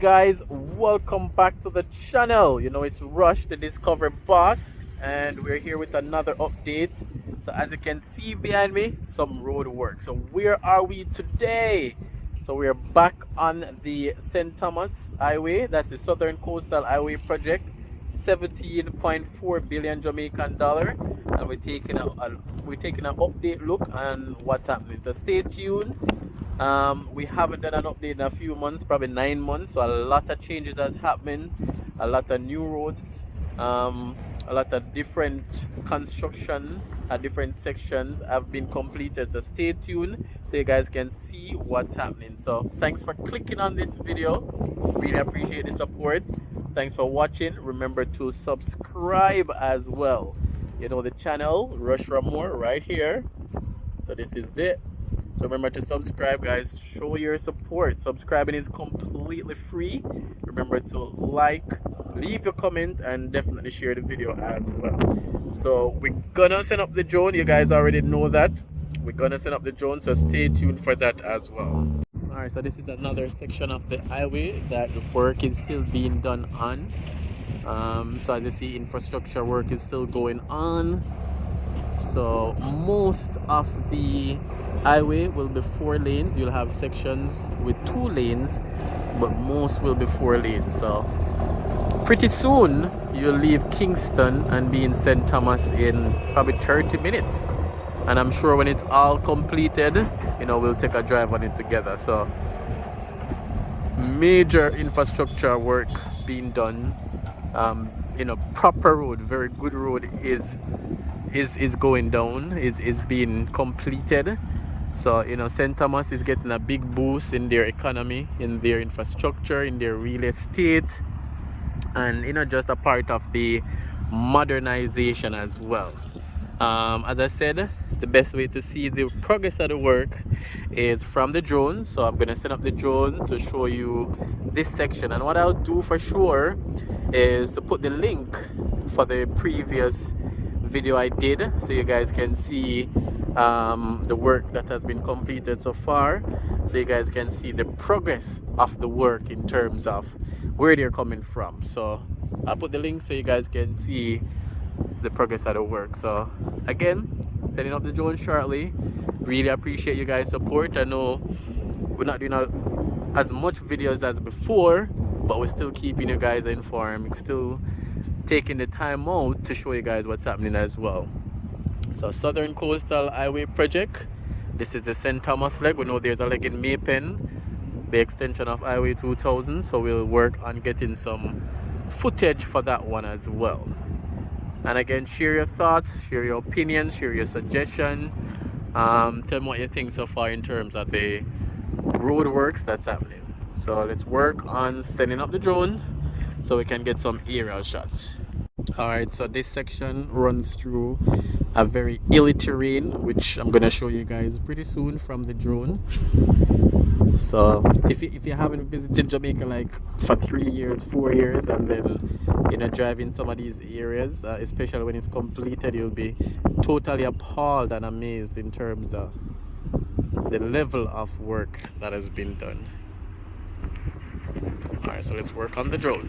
guys, welcome back to the channel. It's Rush the Discover Boss, and we're here with another update. So as you can see behind me, some road work. So where are we today? So we're back on the St. Thomas Highway. That's the Southern Coastal Highway project, 17.4 billion Jamaican dollar, and we're taking an update look on what's happening. So stay tuned. We haven't done an update in a few months, probably 9 months. So a lot of changes has happened, a lot of new roads, a lot of different construction at different sections have been completed. So stay tuned so you guys can see what's happening. So thanks for clicking on this video. Really appreciate the support. Thanks for watching. Remember to subscribe as well. The channel Rush Raymore right here. So this is it. So remember to subscribe, guys. Show your support. Subscribing is completely free. Remember to like, leave a comment, and definitely share the video as well. So we're gonna set up the drone. You guys already know that. We're gonna set up the drone, so stay tuned for that as well. Alright, so this is another section of the highway that the work is still being done on. So as you see, infrastructure work is still going on. So most of the highway will be 4 lanes. You'll have sections with 2 lanes, but most will be 4 lanes. So pretty soon you'll leave Kingston and be in St. Thomas in probably 30 minutes. And I'm sure when it's all completed, we'll take a drive on it together. So major infrastructure work being done. Proper road, very good road is going down, is being completed. So St. Thomas is getting a big boost in their economy, in their infrastructure, in their real estate, and just a part of the modernization as well. As I said, the best way to see the progress of the work is from the drone. So I'm gonna set up the drone to show you this section, and what I'll do for sure is to put the link for the previous video I did, so you guys can see the work that has been completed so far, so you guys can see the progress of the work in terms of where they're coming from. So I'll put the link so you guys can see the progress of the work. So again, setting up the drone shortly. Really appreciate you guys' support. I know we're not doing as much videos as before, but we're still keeping you guys informed, still taking the time out to show you guys what's happening as well. So Southern Coastal Highway project, this is the St. Thomas leg. We know there's a leg in Maypen, the extension of Highway 2000, so we'll work on getting some footage for that one as well. And again, share your thoughts, share your opinions, share your suggestions. Tell me what you think so far in terms of the road works that's happening. So let's work on setting up the drone so we can get some aerial shots. Alright, so this section runs through a very hilly terrain, which I'm gonna show you guys pretty soon from the drone. So if you haven't visited Jamaica like for 3 years, 4 years, and then driving some of these areas, especially when it's completed, you'll be totally appalled and amazed in terms of the level of work that has been done. Alright, so let's work on the drone.